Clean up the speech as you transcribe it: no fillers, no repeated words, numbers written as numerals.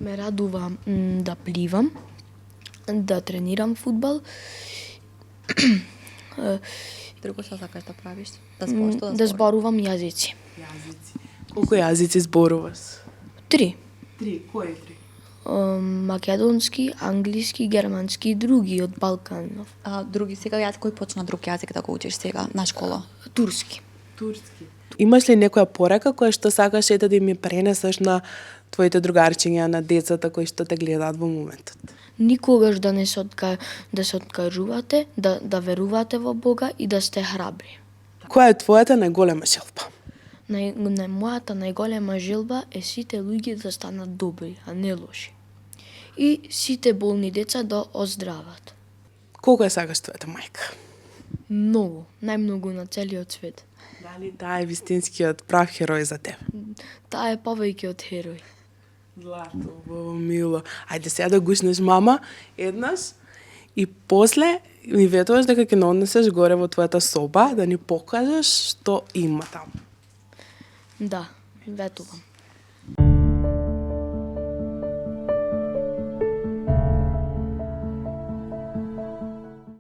Ме радува да пливам, да тренирам фудбал, Друго што сакаш да правиш? да зборувам јазици. Јазици. Колку јазици зборуваш? 3. 3. Кои 3? Македонски, англиски, германски и други од Балканов. Други сега кој почна друг јазик да го учиш сега на школа? Турски. Турски. Имаш ли некоја порека која што сакаш да ми пренесеш на твоите другарчиња, на децата кои што те гледаат во моментот? Никогаш да се откажувате, да верувате во Бога и да сте храбри. Која е твојата најголема желба? Мојата најголема желба е сите луѓе да станат добри, а не лоши. И сите болни деца да оздрават. Колку ја сакаш твојата мајка? Многу, најмногу на целиот свет. Дали таа е вистинскиот прав херој за тебе? Таа е повеќе од херој. Злато, мило. Ајде сега да гушнеш мама еднаш и после ни ветуваш дека ќе однесеш горе во твојата соба да ни покажеш што има таму. Да, ветувам.